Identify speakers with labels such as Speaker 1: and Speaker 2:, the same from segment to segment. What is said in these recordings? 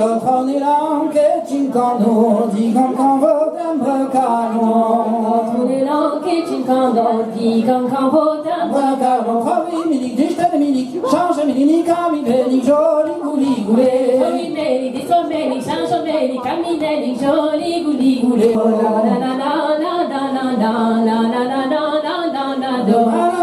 Speaker 1: votre élan qui est une cando, dit quand votre embrecano.
Speaker 2: Votre élan qui est une cando, dit quand votre
Speaker 1: embrecano. Travi milik, dichte milik, change milik, camine, joli gouli goulé.
Speaker 2: Travi milik, disto milik, change milik, camine, joli gouli goulé. La la la la la la la la la la la la la la la.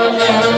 Speaker 3: Thank you.